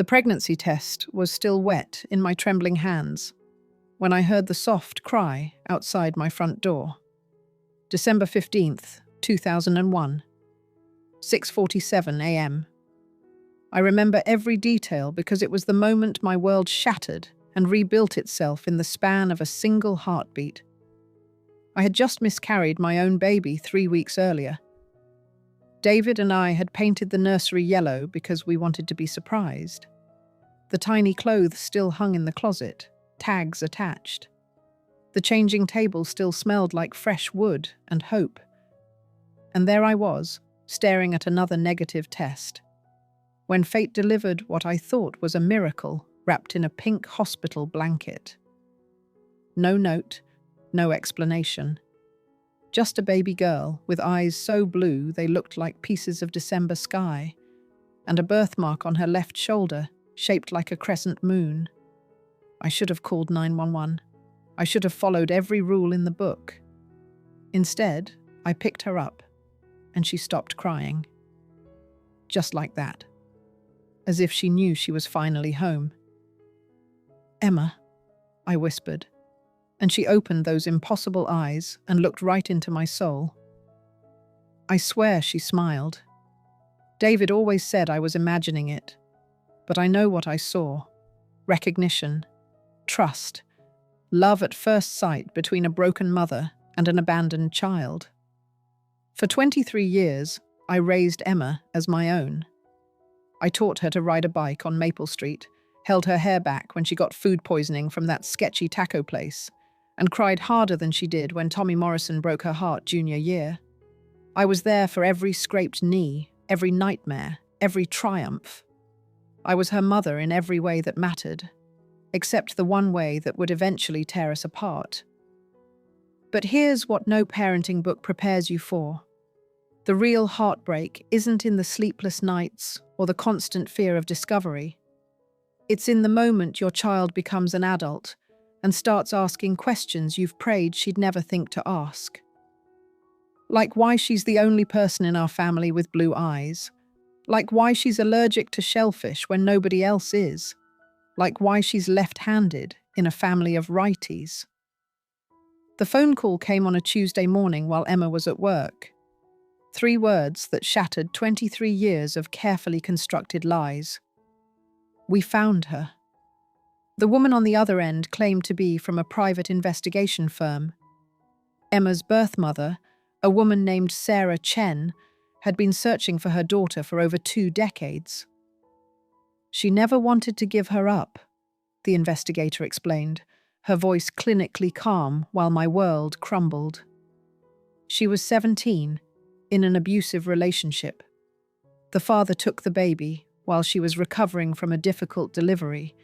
The pregnancy test was still wet in my trembling hands when I heard the soft cry outside my front door. December 15th, 2001, 6:47 a.m. I remember every detail because it was the moment my world shattered and rebuilt itself in the span of a single heartbeat. I had just miscarried my own baby 3 weeks earlier. David and I had painted the nursery yellow because we wanted to be surprised. The tiny clothes still hung in the closet, tags attached. The changing table still smelled like fresh wood and hope. And there I was, staring at another negative test, when fate delivered what I thought was a miracle wrapped in a pink hospital blanket. No note, no explanation. Just a baby girl with eyes so blue they looked like pieces of December sky, and a birthmark on her left shoulder shaped like a crescent moon. I should have called 911. I should have followed every rule in the book. Instead, I picked her up, and she stopped crying. Just like that. As if she knew she was finally home. "Emma," I whispered, and she opened those impossible eyes and looked right into my soul. I swear she smiled. David always said I was imagining it, but I know what I saw. Recognition, trust, love at first sight between a broken mother and an abandoned child. For 23 years, I raised Emma as my own. I taught her to ride a bike on Maple Street, held her hair back when she got food poisoning from that sketchy taco place, and cried harder than she did when Tommy Morrison broke her heart junior year. I was there for every scraped knee, every nightmare, every triumph. I was her mother in every way that mattered, except the one way that would eventually tear us apart. But here's what no parenting book prepares you for. The real heartbreak isn't in the sleepless nights or the constant fear of discovery. It's in the moment your child becomes an adult and starts asking questions you've prayed she'd never think to ask. Like why she's the only person in our family with blue eyes. Like why she's allergic to shellfish when nobody else is. Like why she's left-handed in a family of righties. The phone call came on a Tuesday morning while Emma was at work. 3 words that shattered 23 years of carefully constructed lies. We found her. The woman on the other end claimed to be from a private investigation firm. Emma's birth mother, a woman named Sarah Chen, had been searching for her daughter for over 2 decades. She never wanted to give her up, the investigator explained, her voice clinically calm while my world crumbled. She was 17, in an abusive relationship. The father took the baby while she was recovering from a difficult delivery.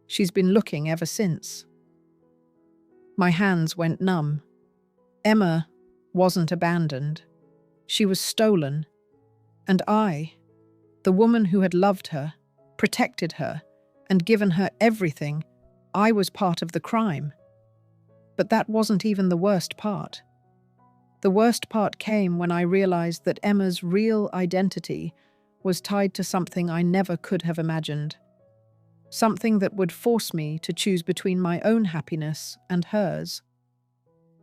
She's been looking ever since. My hands went numb. Emma wasn't abandoned. She was stolen. And I, the woman who had loved her, protected her, and given her everything, I was part of the crime. But that wasn't even the worst part. The worst part came when I realized that Emma's real identity was tied to something I never could have imagined. Something that would force me to choose between my own happiness and hers.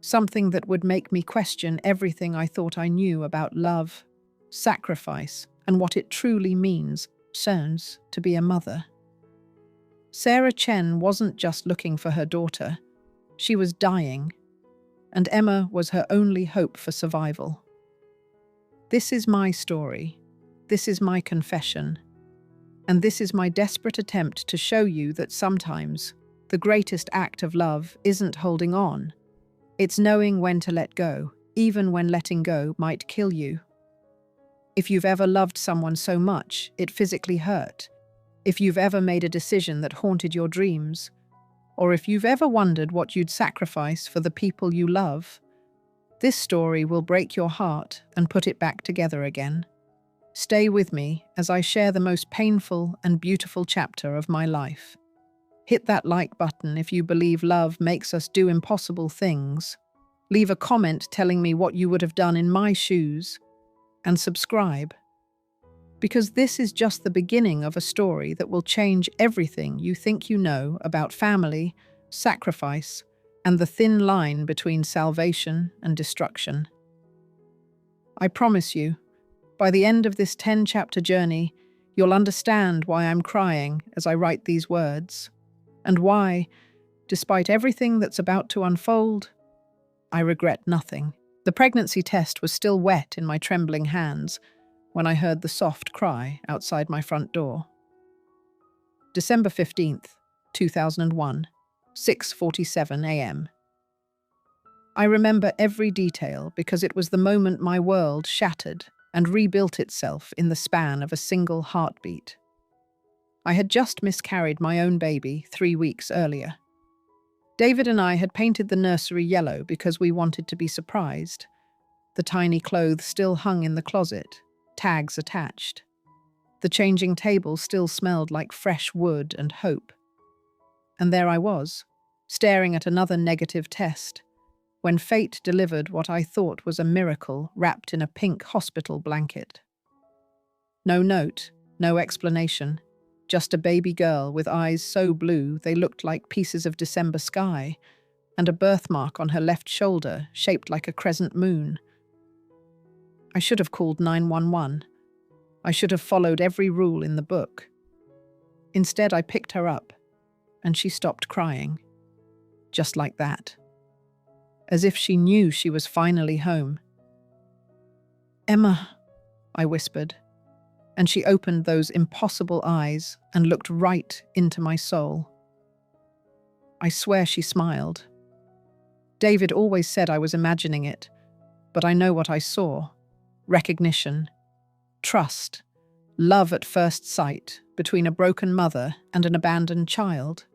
Something that would make me question everything I thought I knew about love, sacrifice, and what it truly means to be a mother. Sarah Chen wasn't just looking for her daughter. She was dying. And Emma was her only hope for survival. This is my story. This is my confession. And this is my desperate attempt to show you that sometimes the greatest act of love isn't holding on. It's knowing when to let go, even when letting go might kill you. If you've ever loved someone so much, it physically hurt. If you've ever made a decision that haunted your dreams, or if you've ever wondered what you'd sacrifice for the people you love, this story will break your heart and put it back together again. Stay with me as I share the most painful and beautiful chapter of my life. Hit that like button if you believe love makes us do impossible things. Leave a comment telling me what you would have done in my shoes. And subscribe. because this is just the beginning of a story that will change everything you think you know about family, sacrifice, and the thin line between salvation and destruction. I promise you, by the end of this 10-chapter journey, you'll understand why I'm crying as I write these words, and why, despite everything that's about to unfold, I regret nothing. The pregnancy test was still wet in my trembling hands when I heard the soft cry outside my front door. December 15th, 2001, 6:47 a.m. I remember every detail because it was the moment my world shattered and rebuilt itself in the span of a single heartbeat. I had just miscarried my own baby 3 weeks earlier. David and I had painted the nursery yellow because we wanted to be surprised. The tiny clothes still hung in the closet, tags attached. The changing table still smelled like fresh wood and hope. And there I was, staring at another negative test, when fate delivered what I thought was a miracle wrapped in a pink hospital blanket. No note, no explanation, just a baby girl with eyes so blue they looked like pieces of December sky, and a birthmark on her left shoulder shaped like a crescent moon. I should have called 911. I should have followed every rule in the book. Instead, I picked her up, and she stopped crying. Just like that. As if she knew she was finally home. "Emma," I whispered, and she opened those impossible eyes and looked right into my soul. I swear she smiled. David always said I was imagining it, but I know what I saw. Recognition, trust, love at first sight between a broken mother and an abandoned child.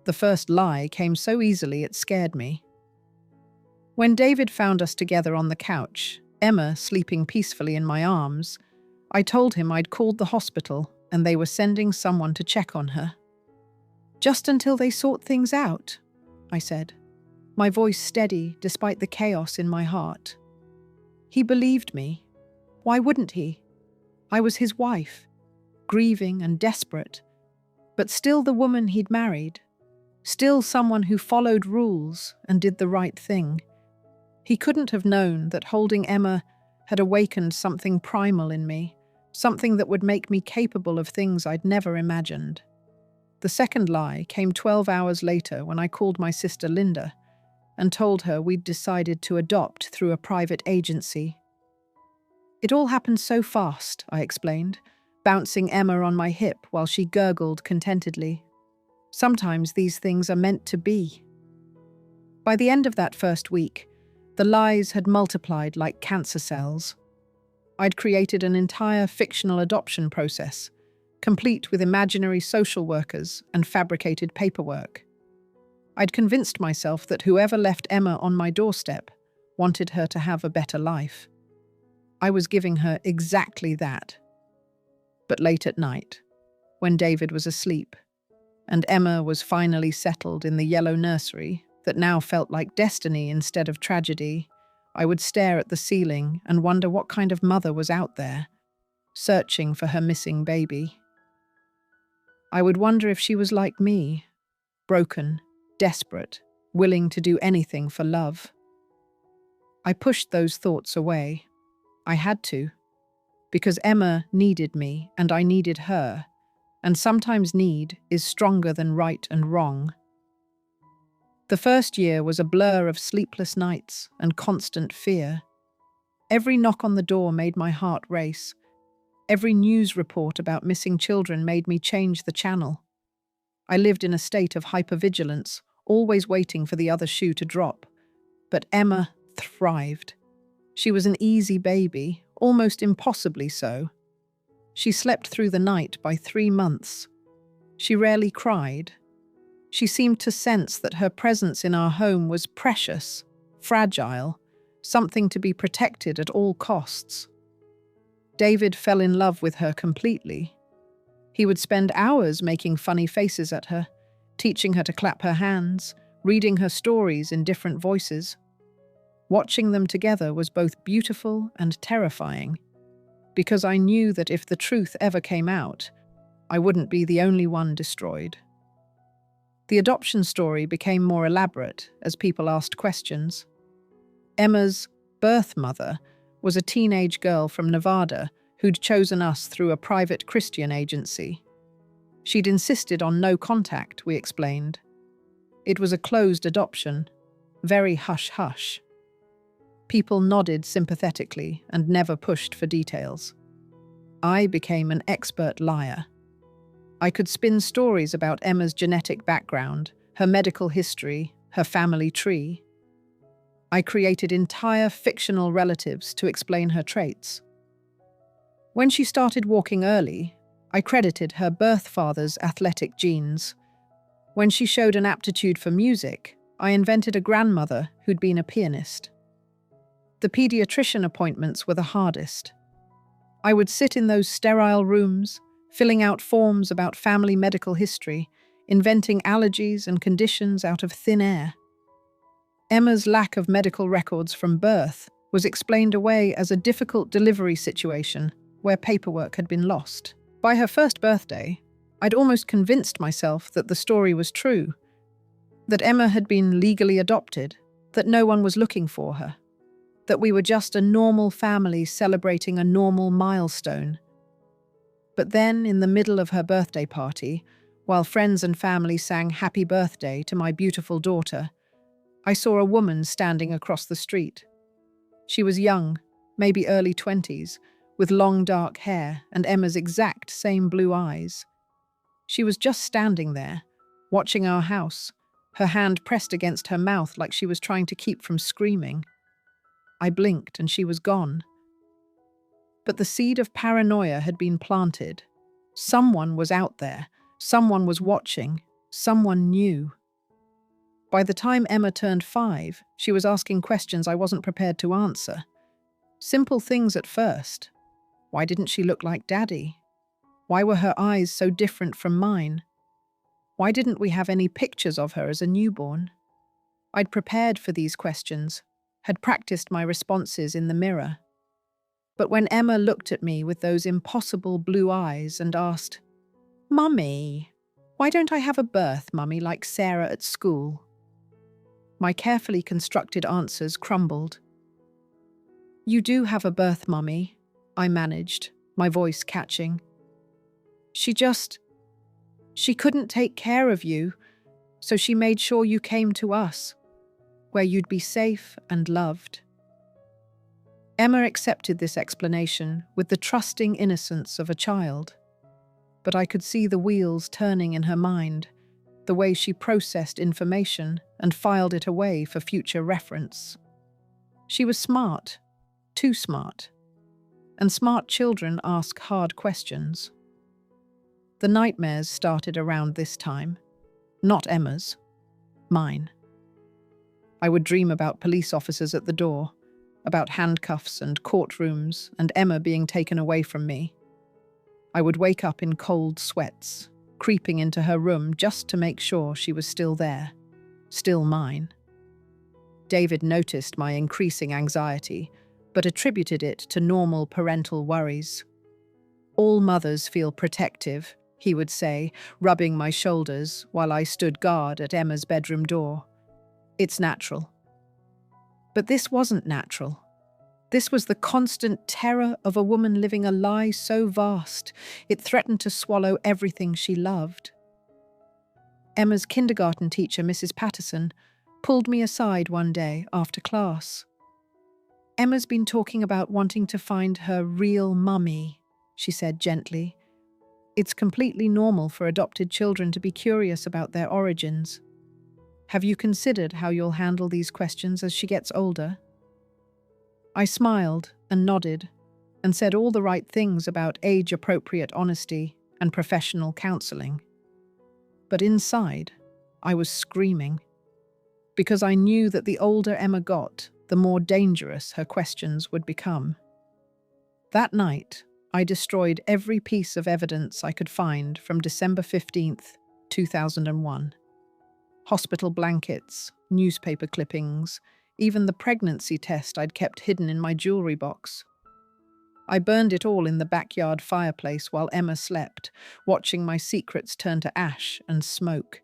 The first lie came so easily it scared me. When David found us together on the couch, Emma sleeping peacefully in my arms, I told him I'd called the hospital and they were sending someone to check on her. "Just until they sort things out," I said, my voice steady despite the chaos in my heart. He believed me. Why wouldn't he? I was his wife, grieving and desperate, but still the woman he'd married, still someone who followed rules and did the right thing. He couldn't have known that holding Emma had awakened something primal in me, something that would make me capable of things I'd never imagined. The second lie came 12 hours later when I called my sister Linda and told her we'd decided to adopt through a private agency. "It all happened so fast," I explained, bouncing Emma on my hip while she gurgled contentedly. "Sometimes these things are meant to be." By the end of that first week, the lies had multiplied like cancer cells. I'd created an entire fictional adoption process, complete with imaginary social workers and fabricated paperwork. I'd convinced myself that whoever left Emma on my doorstep wanted her to have a better life. I was giving her exactly that. But late at night, when David was asleep, and Emma was finally settled in the yellow nursery that now felt like destiny instead of tragedy, I would stare at the ceiling and wonder what kind of mother was out there, searching for her missing baby. I would wonder if she was like me, broken, desperate, willing to do anything for love. I pushed those thoughts away. I had to, because Emma needed me and I needed her, and sometimes need is stronger than right and wrong. The first year was a blur of sleepless nights and constant fear. Every knock on the door made my heart race. Every news report about missing children made me change the channel. I lived in a state of hypervigilance, always waiting for the other shoe to drop. But Emma thrived. She was an easy baby, almost impossibly so. She slept through the night by 3 months. She rarely cried. She seemed to sense that her presence in our home was precious, fragile, something to be protected at all costs. David fell in love with her completely. He would spend hours making funny faces at her, teaching her to clap her hands, reading her stories in different voices. Watching them together was both beautiful and terrifying, because I knew that if the truth ever came out, I wouldn't be the only one destroyed. The adoption story became more elaborate as people asked questions. Emma's birth mother was a teenage girl from Nevada who'd chosen us through a private Christian agency. She'd insisted on no contact, we explained. It was a closed adoption, very hush-hush. People nodded sympathetically and never pushed for details. I became an expert liar. I could spin stories about Emma's genetic background, her medical history, her family tree. I created entire fictional relatives to explain her traits. When she started walking early, I credited her birth father's athletic genes. When she showed an aptitude for music, I invented a grandmother who'd been a pianist. The pediatrician appointments were the hardest. I would sit in those sterile rooms, filling out forms about family medical history, inventing allergies and conditions out of thin air. Emma's lack of medical records from birth was explained away as a difficult delivery situation where paperwork had been lost. By her first birthday, I'd almost convinced myself that the story was true, that Emma had been legally adopted, that no one was looking for her, that we were just a normal family celebrating a normal milestone. But then, in the middle of her birthday party, while friends and family sang happy birthday to my beautiful daughter, I saw a woman standing across the street. She was young, maybe early 20s, with long dark hair and Emma's exact same blue eyes. She was just standing there, watching our house, her hand pressed against her mouth like she was trying to keep from screaming. I blinked and she was gone. But the seed of paranoia had been planted. Someone was out there, someone was watching, someone knew. By the time Emma turned 5, she was asking questions I wasn't prepared to answer. Simple things at first. Why didn't she look like Daddy? Why were her eyes so different from mine? Why didn't we have any pictures of her as a newborn? I'd prepared for these questions, had practiced my responses in the mirror. But when Emma looked at me with those impossible blue eyes and asked, "Mummy, why don't I have a birth mummy like Sarah at school?" My carefully constructed answers crumbled. "You do have a birth mummy," I managed, my voice catching. She couldn't take care of you, so she made sure you came to us, where you'd be safe and loved." Emma accepted this explanation with the trusting innocence of a child. But I could see the wheels turning in her mind, the way she processed information and filed it away for future reference. She was smart, too smart. And smart children ask hard questions. The nightmares started around this time. Not Emma's. Mine. I would dream about police officers at the door, about handcuffs and courtrooms, and Emma being taken away from me. I would wake up in cold sweats, creeping into her room just to make sure she was still there, still mine. David noticed my increasing anxiety, but attributed it to normal parental worries. "All mothers feel protective," he would say, rubbing my shoulders while I stood guard at Emma's bedroom door. "It's natural." But this wasn't natural. This was the constant terror of a woman living a lie so vast, it threatened to swallow everything she loved. Emma's kindergarten teacher, Mrs. Patterson, pulled me aside one day after class. "Emma's been talking about wanting to find her real mummy," she said gently. "It's completely normal for adopted children to be curious about their origins. Have you considered how you'll handle these questions as she gets older?" I smiled and nodded and said all the right things about age-appropriate honesty and professional counseling. But inside, I was screaming, because I knew that the older Emma got, the more dangerous her questions would become. That night, I destroyed every piece of evidence I could find from December 15th, 2001. Hospital blankets, newspaper clippings, even the pregnancy test I'd kept hidden in my jewelry box. I burned it all in the backyard fireplace while Emma slept, watching my secrets turn to ash and smoke.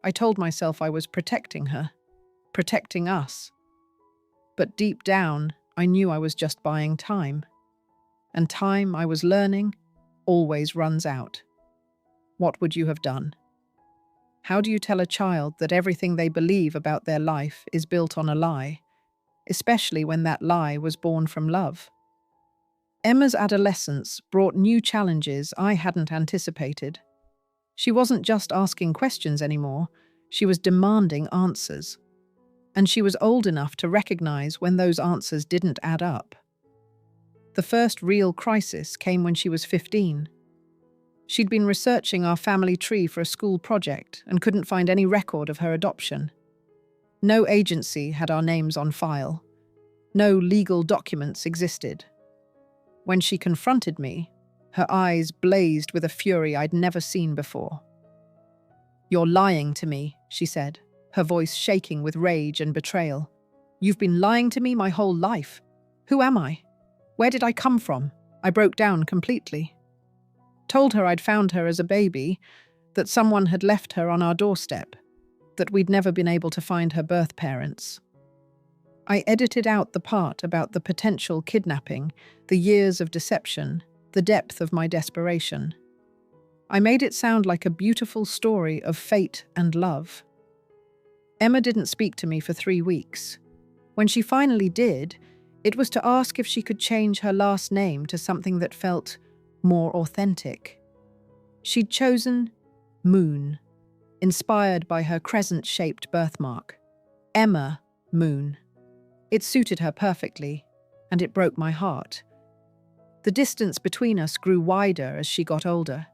I told myself I was protecting her, protecting us. But deep down, I knew I was just buying time. And time, I was learning, always runs out. What would you have done? How do you tell a child that everything they believe about their life is built on a lie, especially when that lie was born from love? Emma's adolescence brought new challenges I hadn't anticipated. She wasn't just asking questions anymore, she was demanding answers. And she was old enough to recognize when those answers didn't add up. The first real crisis came when she was 15. She'd been researching our family tree for a school project and couldn't find any record of her adoption. No agency had our names on file. No legal documents existed. When she confronted me, her eyes blazed with a fury I'd never seen before. "You're lying to me," she said, her voice shaking with rage and betrayal. "You've been lying to me my whole life. Who am I? Where did I come from?" I broke down completely. Told her I'd found her as a baby, that someone had left her on our doorstep, that we'd never been able to find her birth parents. I edited out the part about the potential kidnapping, the years of deception, the depth of my desperation. I made it sound like a beautiful story of fate and love. Emma didn't speak to me for 3 weeks. When she finally did, it was to ask if she could change her last name to something that felt more authentic. She'd chosen Moon, inspired by her crescent-shaped birthmark. Emma Moon. It suited her perfectly, and it broke my heart. The distance between us grew wider as she got older.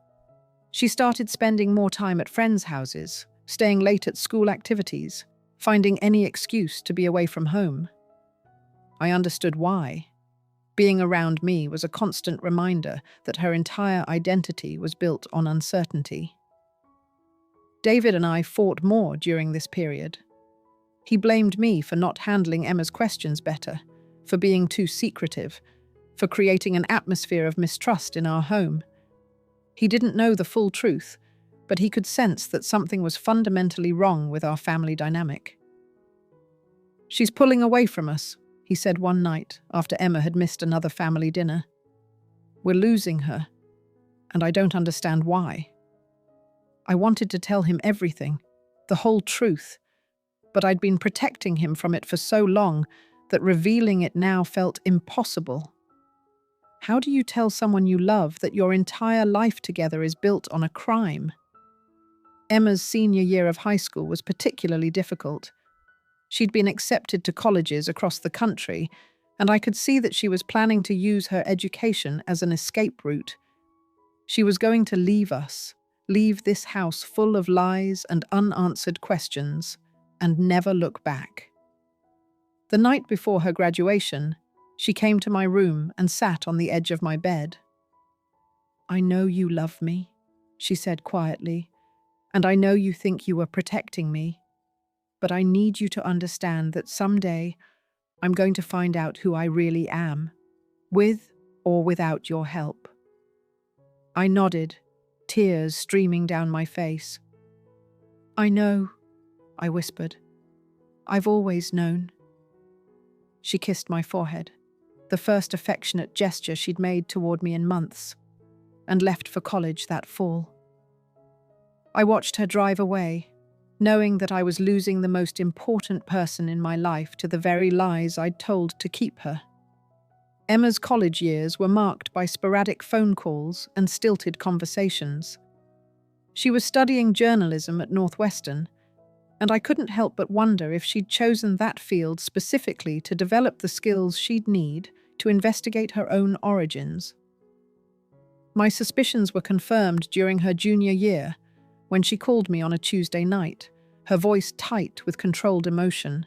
She started spending more time at friends' houses, staying late at school activities, finding any excuse to be away from home. I understood why. Being around me was a constant reminder that her entire identity was built on uncertainty. David and I fought more during this period. He blamed me for not handling Emma's questions better, for being too secretive, for creating an atmosphere of mistrust in our home. He didn't know the full truth, but he could sense that something was fundamentally wrong with our family dynamic. "She's pulling away from us," he said one night after Emma had missed another family dinner. "We're losing her, and I don't understand why." I wanted to tell him everything, the whole truth, but I'd been protecting him from it for so long that revealing it now felt impossible. How do you tell someone you love that your entire life together is built on a crime? Emma's senior year of high school was particularly difficult. She'd been accepted to colleges across the country, and I could see that she was planning to use her education as an escape route. She was going to leave us, leave this house full of lies and unanswered questions, and never look back. The night before her graduation, she came to my room and sat on the edge of my bed. "I know you love me," she said quietly, "and I know you think you are protecting me. But I need you to understand that someday I'm going to find out who I really am, with or without your help." I nodded, tears streaming down my face. "I know," I whispered. "I've always known." She kissed my forehead, the first affectionate gesture she'd made toward me in months, and left for college that fall. I watched her drive away, knowing that I was losing the most important person in my life to the very lies I'd told to keep her. Emma's college years were marked by sporadic phone calls and stilted conversations. She was studying journalism at Northwestern, and I couldn't help but wonder if she'd chosen that field specifically to develop the skills she'd need to investigate her own origins. My suspicions were confirmed during her junior year, when she called me on a Tuesday night, her voice tight with controlled emotion.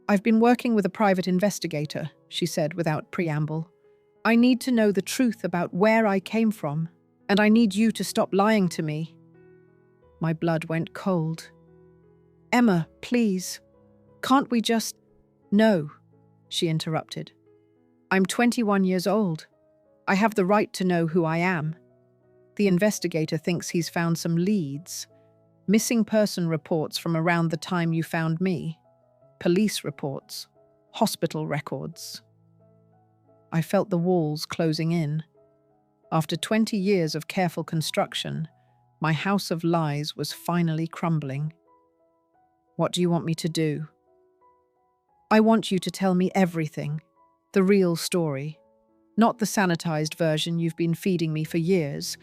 "I've been working with a private investigator," she said without preamble. "I need to know the truth about where I came from, and I need you to stop lying to me." My blood went cold. "Emma, please, can't we just—" "No," she interrupted. I'm 21 years old. I have the right to know who I am. The investigator thinks he's found some leads. Missing person reports from around the time you found me. Police reports. Hospital records. I felt the walls closing in. After 20 years of careful construction, my house of lies was finally crumbling. What do you want me to do? I want you to tell me everything. The real story. Not the sanitized version you've been feeding me for years.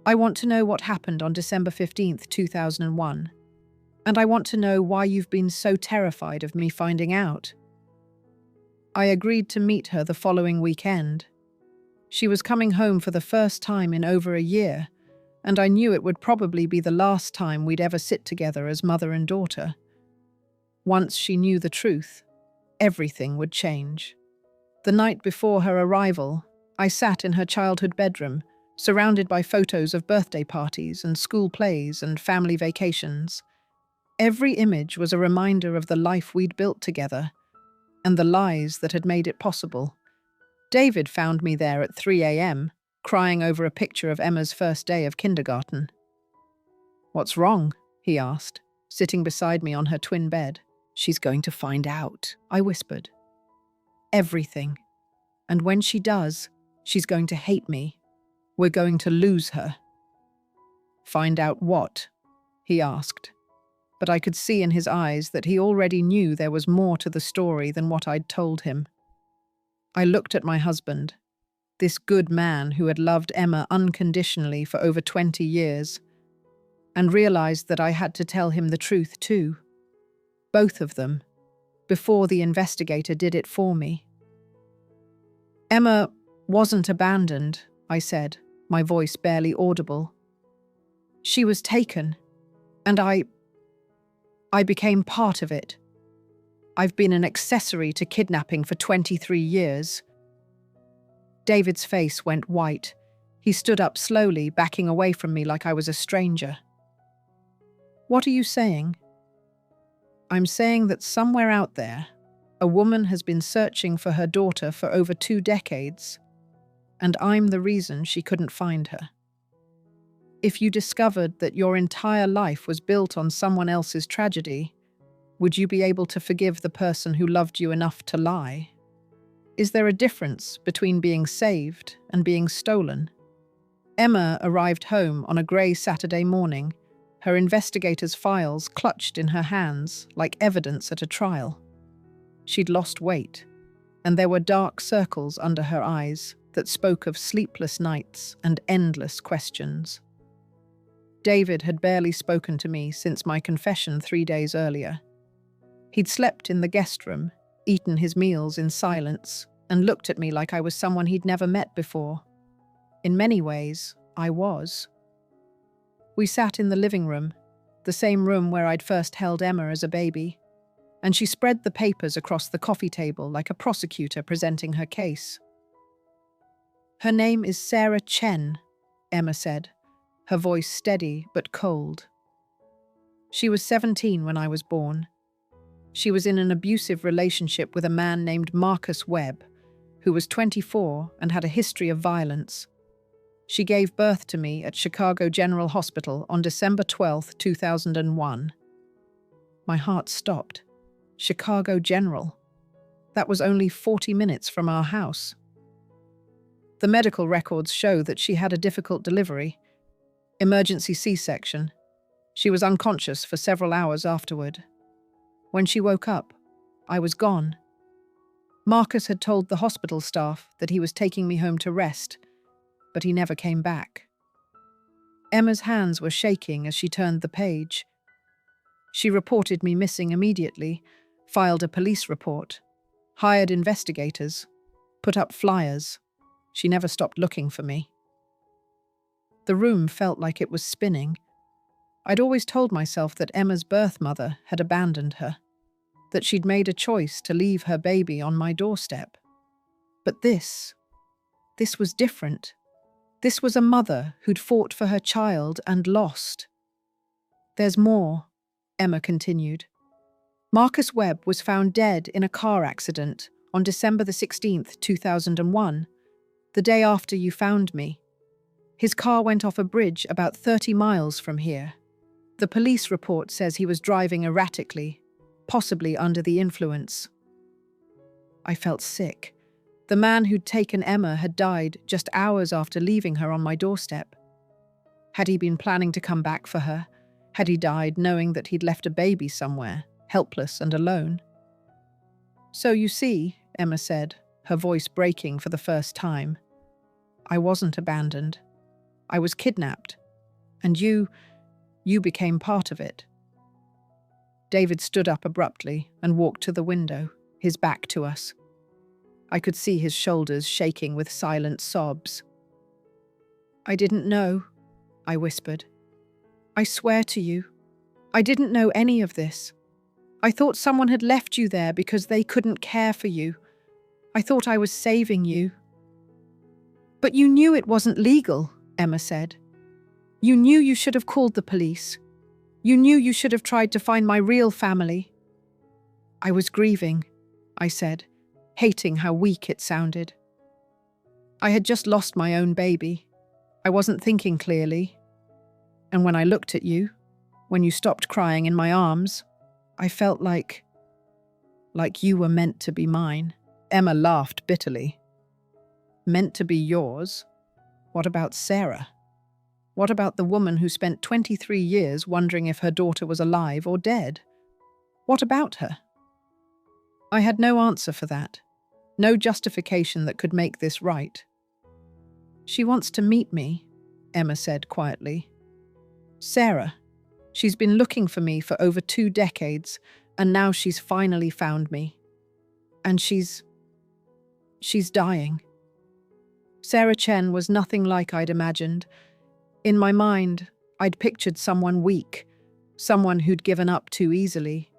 I want to know what happened on December 15th, 2001. And I want to know why you've been so terrified of me finding out. I agreed to meet her the following weekend. She was coming home for the first time in over a year, and I knew it would probably be the last time we'd ever sit together as mother and daughter. Once she knew the truth, everything would change. The night before her arrival, I sat in her childhood bedroom, surrounded by photos of birthday parties and school plays and family vacations. Every image was a reminder of the life we'd built together, and the lies that had made it possible. David found me there at 3 a.m., crying over a picture of Emma's first day of kindergarten. "What's wrong?" he asked, sitting beside me on her twin bed. "She's going to find out," I whispered. "Everything. And when she does, she's going to hate me. We're going to lose her." "Find out what?" he asked. But I could see in his eyes that he already knew there was more to the story than what I'd told him. I looked at my husband, this good man who had loved Emma unconditionally for over 20 years, and realized that I had to tell him the truth too. Both of them, before the investigator did it for me. "Emma wasn't abandoned," I said, my voice barely audible. "She was taken, and I became part of it. I've been an accessory to kidnapping for 23 years. David's face went white. He stood up slowly, backing away from me like I was a stranger. "What are you saying?" "I'm saying that somewhere out there, a woman has been searching for her daughter for over 2 decades, and I'm the reason she couldn't find her. If you discovered that your entire life was built on someone else's tragedy, would you be able to forgive the person who loved you enough to lie? Is there a difference between being saved and being stolen?" Emma arrived home on a grey Saturday morning, her investigator's files clutched in her hands like evidence at a trial. She'd lost weight, and there were dark circles under her eyes that spoke of sleepless nights and endless questions. David had barely spoken to me since my confession 3 days earlier. He'd slept in the guest room, eaten his meals in silence, and looked at me like I was someone he'd never met before. In many ways, I was. We sat in the living room, the same room where I'd first held Emma as a baby, and she spread the papers across the coffee table like a prosecutor presenting her case. "Her name is Sarah Chen," Emma said, her voice steady but cold. "She was 17 when I was born. She was in an abusive relationship with a man named Marcus Webb, who was 24 and had a history of violence. She gave birth to me at Chicago General Hospital on December 12, 2001. My heart stopped. Chicago General. That was only 40 minutes from our house. The medical records show that she had a difficult delivery. Emergency C-section. She was unconscious for several hours afterward. When she woke up, I was gone. Marcus had told the hospital staff that he was taking me home to rest, but he never came back." Emma's hands were shaking as she turned the page. She reported me missing immediately, filed a police report, hired investigators, put up flyers. She never stopped looking for me. The room felt like it was spinning. I'd always told myself that Emma's birth mother had abandoned her, that she'd made a choice to leave her baby on my doorstep. But this was different. This was a mother who'd fought for her child and lost. "There's more," Emma continued. "Marcus Webb was found dead in a car accident on December the 16th, 2001, the day after you found me. His car went off a bridge about 30 miles from here. The police report says he was driving erratically, possibly under the influence. I felt sick. The man who'd taken Emma had died just hours after leaving her on my doorstep. Had he been planning to come back for her? Had he died knowing that he'd left a baby somewhere, helpless and alone? So you see, Emma said, her voice breaking for the first time, I wasn't abandoned. I was kidnapped. And you became part of it. David stood up abruptly and walked to the window, his back to us. I could see his shoulders shaking with silent sobs. I didn't know, I whispered. I swear to you, I didn't know any of this. I thought someone had left you there because they couldn't care for you. I thought I was saving you. But you knew it wasn't legal, Emma said. You knew you should have called the police. You knew you should have tried to find my real family. I was grieving, I said, hating how weak it sounded. I had just lost my own baby. I wasn't thinking clearly. And when I looked at you, when you stopped crying in my arms, I felt like you were meant to be mine. Emma laughed bitterly. Meant to be yours? What about Sarah? What about the woman who spent 23 years wondering if her daughter was alive or dead? What about her? I had no answer for that, no justification that could make this right. She wants to meet me, Emma said quietly. Sarah. She's been looking for me for over 2 decades, and now she's finally found me. And she's dying. Sarah Chen was nothing like I'd imagined. In my mind, I'd pictured someone weak, someone who'd given up too easily.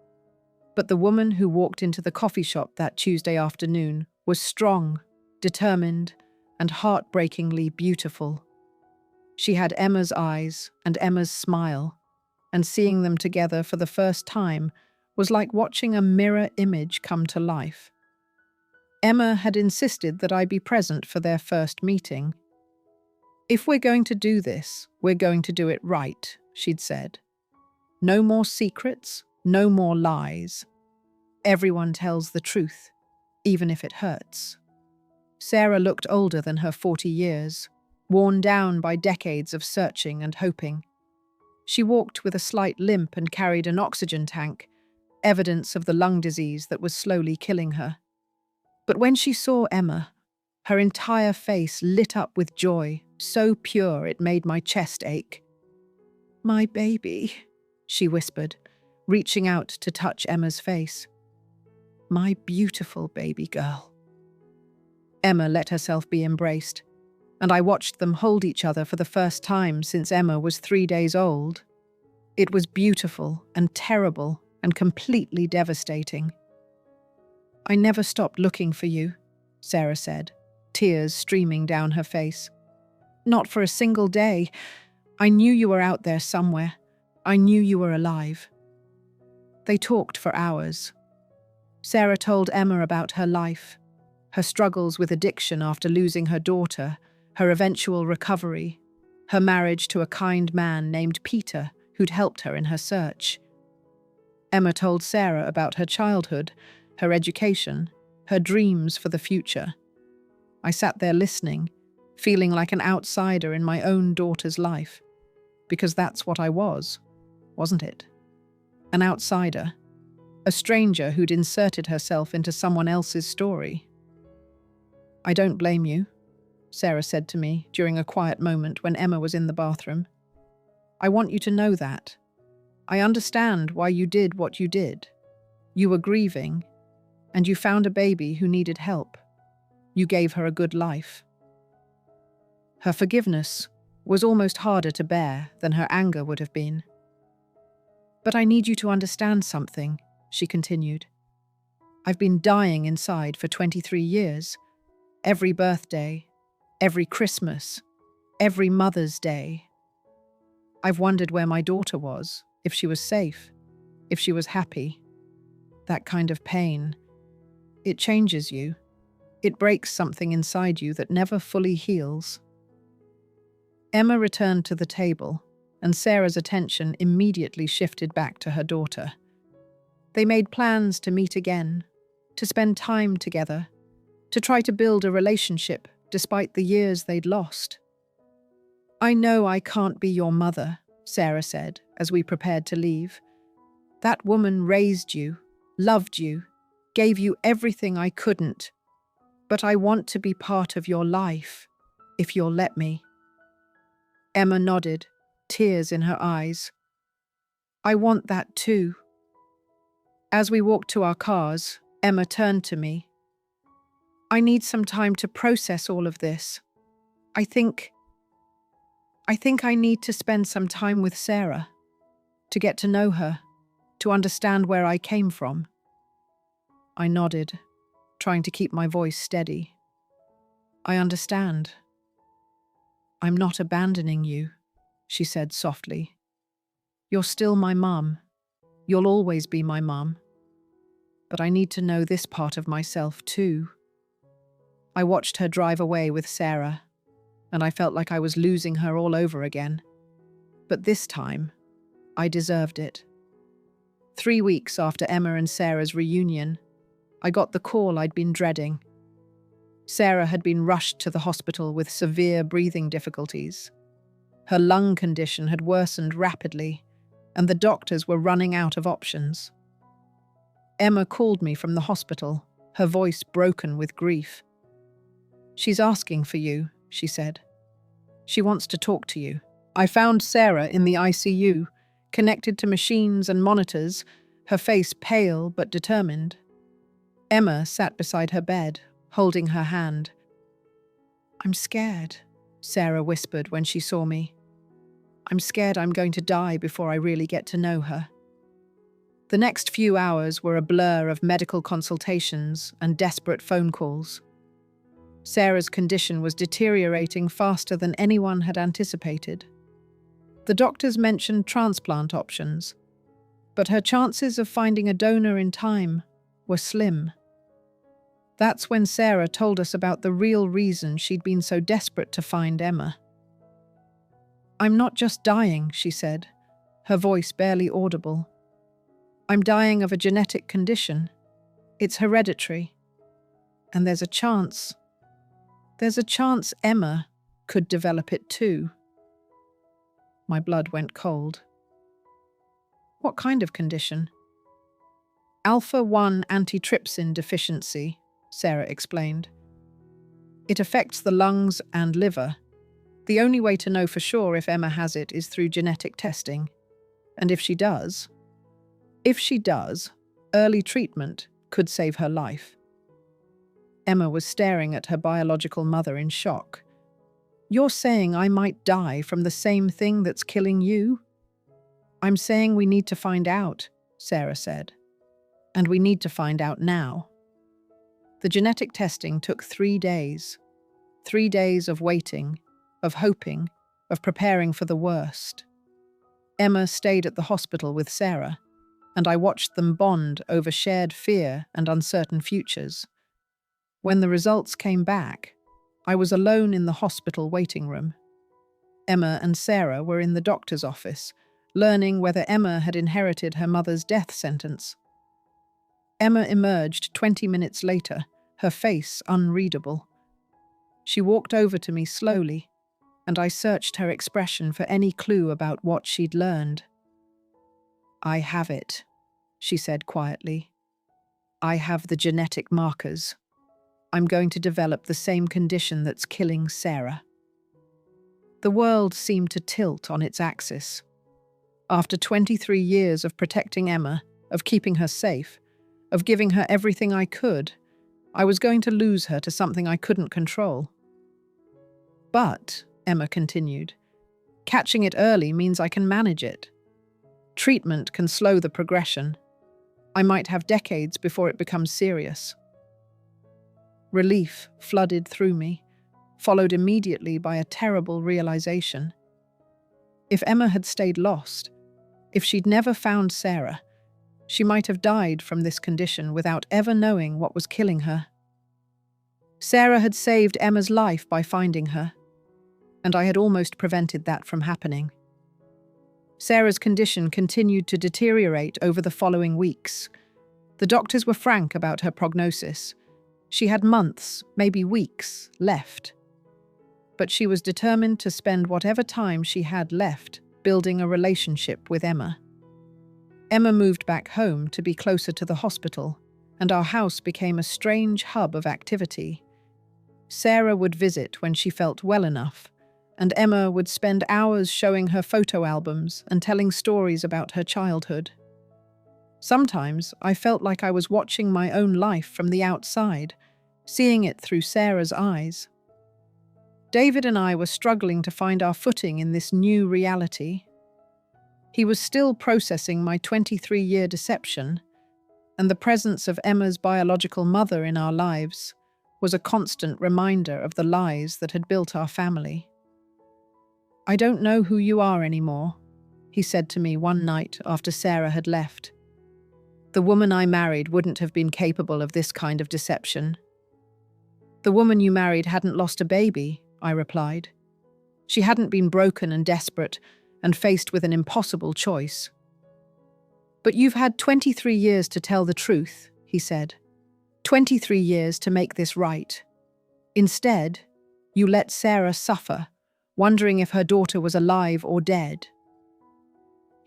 But the woman who walked into the coffee shop that Tuesday afternoon was strong, determined, and heartbreakingly beautiful. She had Emma's eyes and Emma's smile, and seeing them together for the first time was like watching a mirror image come to life. Emma had insisted that I be present for their first meeting. If we're going to do this, we're going to do it right, she'd said. No more secrets, no more lies. Everyone tells the truth, even if it hurts. Sarah looked older than her 40 years, worn down by decades of searching and hoping. She walked with a slight limp and carried an oxygen tank, evidence of the lung disease that was slowly killing her. But when she saw Emma, her entire face lit up with joy, so pure it made my chest ache. My baby, she whispered, reaching out to touch Emma's face. My beautiful baby girl. Emma let herself be embraced, and I watched them hold each other for the first time since Emma was 3 days old. It was beautiful and terrible and completely devastating. I never stopped looking for you, Sarah said, tears streaming down her face. Not for a single day. I knew you were out there somewhere. I knew you were alive. They talked for hours. Sarah told Emma about her life, her struggles with addiction after losing her daughter, her eventual recovery, her marriage to a kind man named Peter who'd helped her in her search. Emma told Sarah about her childhood, her education, her dreams for the future. I sat there listening, feeling like an outsider in my own daughter's life, because that's what I was, wasn't it? An outsider, a stranger who'd inserted herself into someone else's story. I don't blame you, Sarah said to me during a quiet moment when Emma was in the bathroom. I want you to know that. I understand why you did what you did. You were grieving, and you found a baby who needed help. You gave her a good life. Her forgiveness was almost harder to bear than her anger would have been. But I need you to understand something, she continued. I've been dying inside for 23 years. Every birthday, every Christmas, every Mother's Day. I've wondered where my daughter was, if she was safe, if she was happy. That kind of pain. It changes you. It breaks something inside you that never fully heals. Emma returned to the table, and Sarah's attention immediately shifted back to her daughter. They made plans to meet again, to spend time together, to try to build a relationship despite the years they'd lost. "I know I can't be your mother," Sarah said as we prepared to leave. "That woman raised you, loved you, gave you everything I couldn't. But I want to be part of your life, if you'll let me." Emma nodded, tears in her eyes. "I want that too." As we walked to our cars, Emma turned to me. "I need some time to process all of this. I think I need to spend some time with Sarah, to get to know her, to understand where I came from." I nodded, trying to keep my voice steady. "I understand." "I'm not abandoning you," she said softly. "You're still my mum. You'll always be my mum. But I need to know this part of myself too." I watched her drive away with Sarah, and I felt like I was losing her all over again. But this time, I deserved it. 3 weeks after Emma and Sarah's reunion, I got the call I'd been dreading. Sarah had been rushed to the hospital with severe breathing difficulties. Her lung condition had worsened rapidly, and the doctors were running out of options. Emma called me from the hospital, her voice broken with grief. "She's asking for you," she said. "She wants to talk to you." I found Sarah in the ICU, connected to machines and monitors, her face pale but determined. Emma sat beside her bed, holding her hand. "I'm scared," Sarah whispered when she saw me. "I'm scared I'm going to die before I really get to know her." The next few hours were a blur of medical consultations and desperate phone calls. Sarah's condition was deteriorating faster than anyone had anticipated. The doctors mentioned transplant options, but her chances of finding a donor in time were slim. That's when Sarah told us about the real reason she'd been so desperate to find Emma. "I'm not just dying," she said, her voice barely audible. "I'm dying of a genetic condition. It's hereditary. And there's a chance Emma could develop it too." My blood went cold. "What kind of condition?" "Alpha-1 antitrypsin deficiency," Sarah explained. "It affects the lungs and liver. The only way to know for sure if Emma has it is through genetic testing. And if she does, early treatment could save her life." Emma was staring at her biological mother in shock. "You're saying I might die from the same thing that's killing you?" "I'm saying we need to find out," Sarah said. "And we need to find out now." The genetic testing took 3 days. 3 days of waiting, of hoping, of preparing for the worst. Emma stayed at the hospital with Sarah, and I watched them bond over shared fear and uncertain futures. When the results came back, I was alone in the hospital waiting room. Emma and Sarah were in the doctor's office, learning whether Emma had inherited her mother's death sentence. Emma emerged 20 minutes later, her face unreadable. She walked over to me slowly, and I searched her expression for any clue about what she'd learned. "I have it," she said quietly. "I have the genetic markers. I'm going to develop the same condition that's killing Sarah." The world seemed to tilt on its axis. After 23 years of protecting Emma, of keeping her safe, of giving her everything I could, I was going to lose her to something I couldn't control. "But," Emma continued, "catching it early means I can manage it. Treatment can slow the progression. I might have decades before it becomes serious." Relief flooded through me, followed immediately by a terrible realization. If Emma had stayed lost, if she'd never found Sarah, She might have died from this condition without ever knowing what was killing her. Sarah had saved Emma's life by finding her, and I had almost prevented that from happening. Sarah's condition continued to deteriorate over the following weeks. The doctors were frank about her prognosis. She had months, maybe weeks, left. But she was determined to spend whatever time she had left building a relationship with Emma. Emma moved back home to be closer to the hospital, and our house became a strange hub of activity. Sarah would visit when she felt well enough, and Emma would spend hours showing her photo albums and telling stories about her childhood. Sometimes I felt like I was watching my own life from the outside, seeing it through Sarah's eyes. David and I were struggling to find our footing in this new reality. He was still processing my 23-year deception, and the presence of Emma's biological mother in our lives was a constant reminder of the lies that had built our family. "I don't know who you are anymore," he said to me one night after Sarah had left. "The woman I married wouldn't have been capable of this kind of deception." "The woman you married hadn't lost a baby," I replied. "She hadn't been broken and desperate and faced with an impossible choice." "But you've had 23 years to tell the truth," he said. 23 years to make this right. Instead, you let Sarah suffer, wondering if her daughter was alive or dead."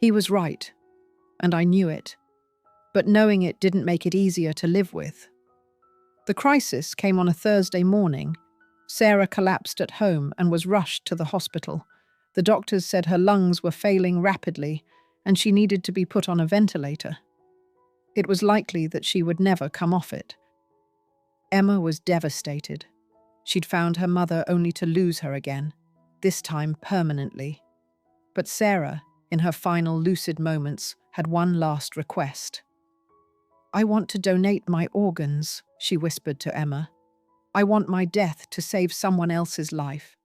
He was right, and I knew it, but knowing it didn't make it easier to live with. The crisis came on a Thursday morning. Sarah collapsed at home and was rushed to the hospital. The doctors said her lungs were failing rapidly and she needed to be put on a ventilator. It was likely that she would never come off it. Emma was devastated. She'd found her mother only to lose her again, this time permanently. But Sarah, in her final lucid moments, had one last request. "I want to donate my organs," she whispered to Emma. "I want my death to save someone else's life.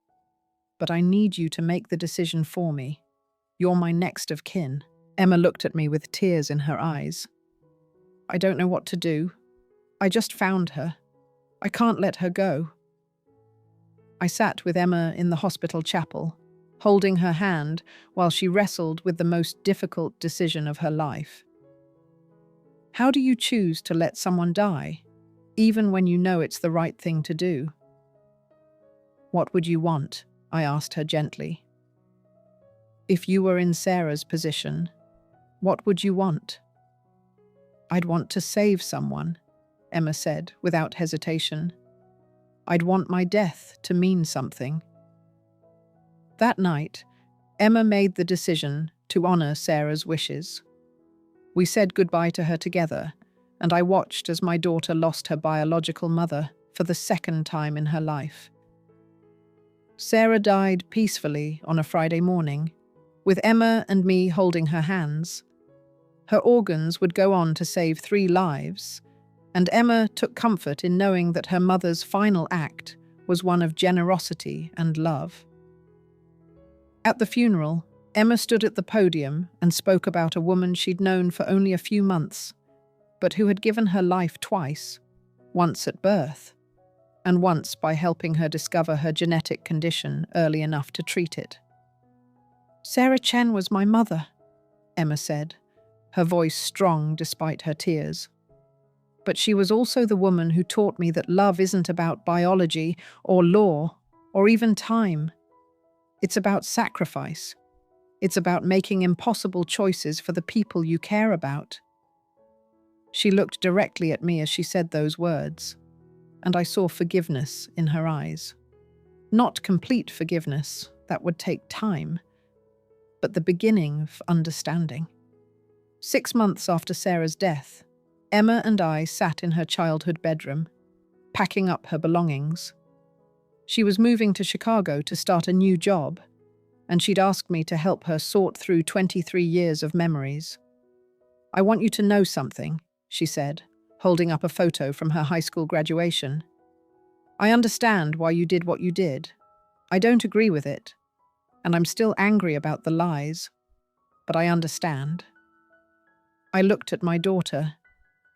But I need you to make the decision for me. You're my next of kin." Emma looked at me with tears in her eyes. "I don't know what to do. I just found her. I can't let her go." I sat with Emma in the hospital chapel, holding her hand while she wrestled with the most difficult decision of her life. How do you choose to let someone die, even when you know it's the right thing to do? "What would you want?" I asked her gently. "If you were in Sarah's position, what would you want?" "I'd want to save someone," Emma said without hesitation. "I'd want my death to mean something." That night, Emma made the decision to honor Sarah's wishes. We said goodbye to her together, and I watched as my daughter lost her biological mother for the second time in her life. Sarah died peacefully on a Friday morning, with Emma and me holding her hands. Her organs would go on to save 3 lives, and Emma took comfort in knowing that her mother's final act was one of generosity and love. At the funeral, Emma stood at the podium and spoke about a woman she'd known for only a few months, but who had given her life twice, once at birth, and once by helping her discover her genetic condition early enough to treat it. "Sarah Chen was my mother," Emma said, her voice strong despite her tears. "But she was also the woman who taught me that love isn't about biology or law or even time. It's about sacrifice. It's about making impossible choices for the people you care about." She looked directly at me as she said those words, and I saw forgiveness in her eyes. Not complete forgiveness, that would take time, but the beginning of understanding. 6 months after Sarah's death, Emma and I sat in her childhood bedroom, packing up her belongings. She was moving to Chicago to start a new job, and she'd asked me to help her sort through 23 years of memories. "I want you to know something," she said, holding up a photo from her high school graduation. "I understand why you did what you did. I don't agree with it, and I'm still angry about the lies, but I understand." I looked at my daughter,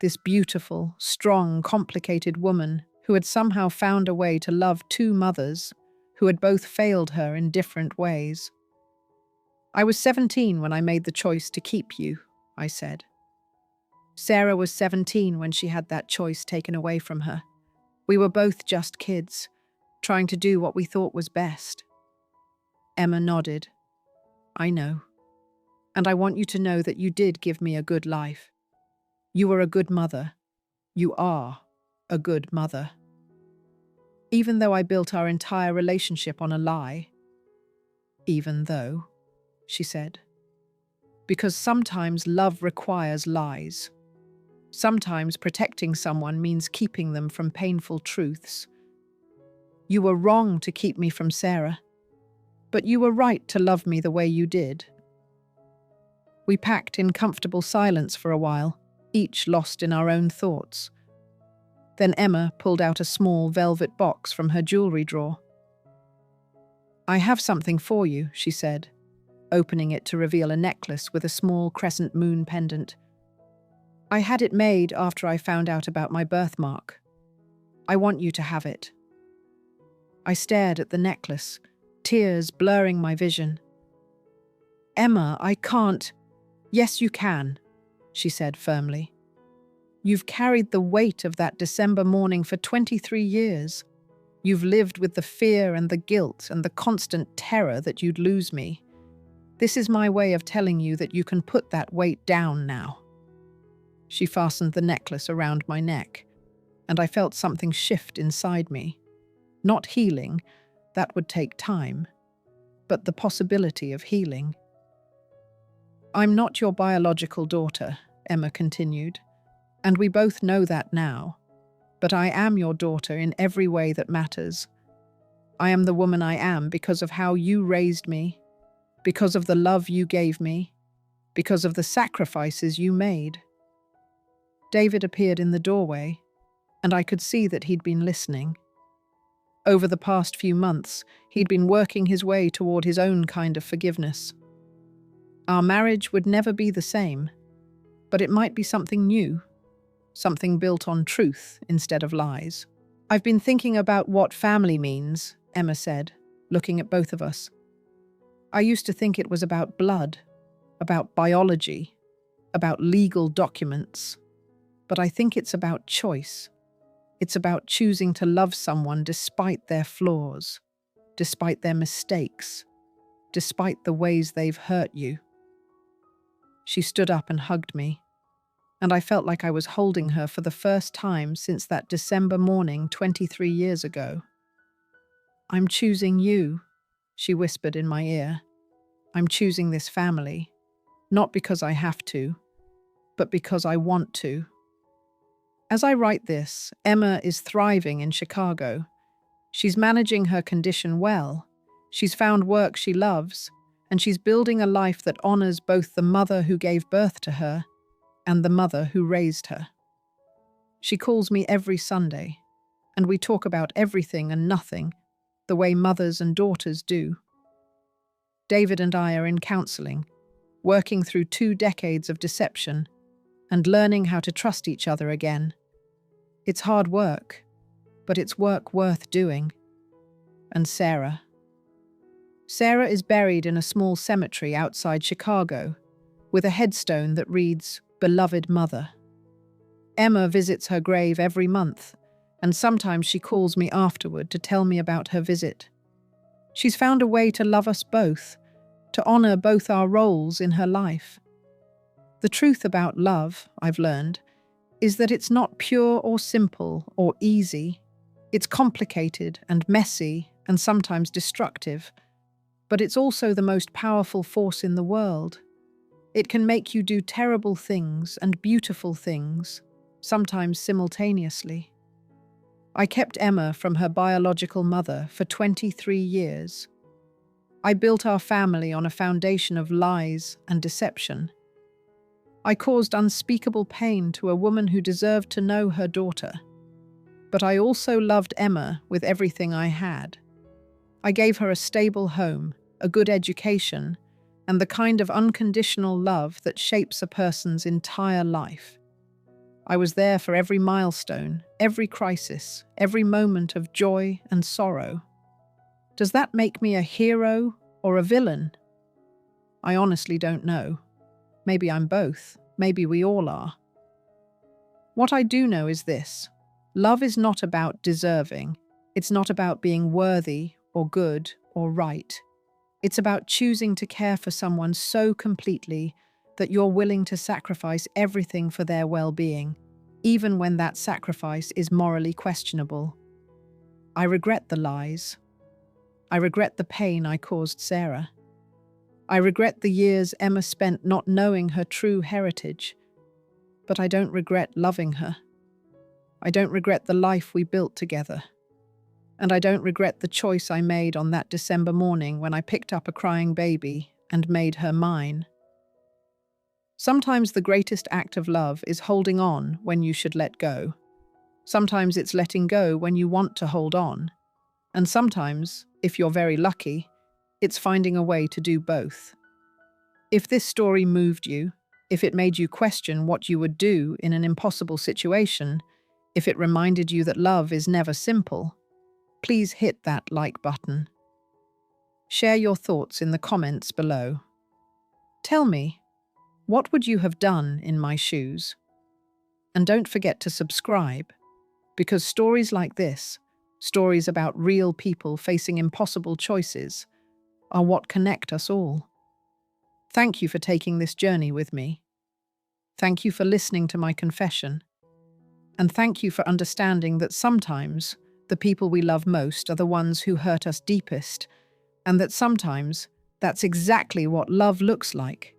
this beautiful, strong, complicated woman who had somehow found a way to love two mothers who had both failed her in different ways. I was 17 when I made the choice to keep you, I said. Sarah was 17 when she had that choice taken away from her. We were both just kids, trying to do what we thought was best. Emma nodded. I know. And I want you to know that you did give me a good life. You were a good mother. You are a good mother. Even though I built our entire relationship on a lie. Even though, she said. Because sometimes love requires lies. Sometimes protecting someone means keeping them from painful truths. You were wrong to keep me from Sarah, but you were right to love me the way you did. We packed in comfortable silence for a while, each lost in our own thoughts. Then Emma pulled out a small velvet box from her jewelry drawer. I have something for you, she said, opening it to reveal a necklace with a small crescent moon pendant. I had it made after I found out about my birthmark. I want you to have it. I stared at the necklace, tears blurring my vision. Emma, I can't. Yes, you can, she said firmly. You've carried the weight of that December morning for 23 years. You've lived with the fear and the guilt and the constant terror that you'd lose me. This is my way of telling you that you can put that weight down now. She fastened the necklace around my neck, and I felt something shift inside me. Not healing, that would take time, but the possibility of healing. I'm not your biological daughter, Emma continued, and we both know that now, but I am your daughter in every way that matters. I am the woman I am because of how you raised me, because of the love you gave me, because of the sacrifices you made. David appeared in the doorway, and I could see that he'd been listening. Over the past few months, he'd been working his way toward his own kind of forgiveness. Our marriage would never be the same, but it might be something new, something built on truth instead of lies. I've been thinking about what family means, Emma said, looking at both of us. I used to think it was about blood, about biology, about legal documents. But I think it's about choice. It's about choosing to love someone despite their flaws, despite their mistakes, despite the ways they've hurt you. She stood up and hugged me, and I felt like I was holding her for the first time since that December morning 23 years ago. I'm choosing you, she whispered in my ear. I'm choosing this family, not because I have to, but because I want to. As I write this, Emma is thriving in Chicago. She's managing her condition well. She's found work she loves, and she's building a life that honors both the mother who gave birth to her and the mother who raised her. She calls me every Sunday, and we talk about everything and nothing, the way mothers and daughters do. David and I are in counseling, working through 2 decades of deception and learning how to trust each other again. It's hard work, but it's work worth doing. And Sarah. Sarah is buried in a small cemetery outside Chicago, with a headstone that reads, Beloved Mother. Emma visits her grave every month, and sometimes she calls me afterward to tell me about her visit. She's found a way to love us both, to honor both our roles in her life. The truth about love, I've learned, is that it's not pure or simple or easy. It's complicated and messy and sometimes destructive, but it's also the most powerful force in the world. It can make you do terrible things and beautiful things, sometimes simultaneously. I kept Emma from her biological mother for 23 years. I built our family on a foundation of lies and deception. I caused unspeakable pain to a woman who deserved to know her daughter. But I also loved Emma with everything I had. I gave her a stable home, a good education, and the kind of unconditional love that shapes a person's entire life. I was there for every milestone, every crisis, every moment of joy and sorrow. Does that make me a hero or a villain? I honestly don't know. Maybe I'm both. Maybe we all are. What I do know is this: love is not about deserving. It's not about being worthy or good or right. It's about choosing to care for someone so completely that you're willing to sacrifice everything for their well-being, even when that sacrifice is morally questionable. I regret the lies. I regret the pain I caused Sarah. I regret the years Emma spent not knowing her true heritage. But I don't regret loving her. I don't regret the life we built together. And I don't regret the choice I made on that December morning when I picked up a crying baby and made her mine. Sometimes the greatest act of love is holding on when you should let go. Sometimes it's letting go when you want to hold on. And sometimes, if you're very lucky, it's finding a way to do both. If this story moved you, if it made you question what you would do in an impossible situation, if it reminded you that love is never simple, please hit that like button. Share your thoughts in the comments below. Tell me, what would you have done in my shoes? And don't forget to subscribe, because stories like this, stories about real people facing impossible choices, are what connect us all. Thank you for taking this journey with me. Thank you for listening to my confession. And thank you for understanding that sometimes the people we love most are the ones who hurt us deepest, and that sometimes that's exactly what love looks like.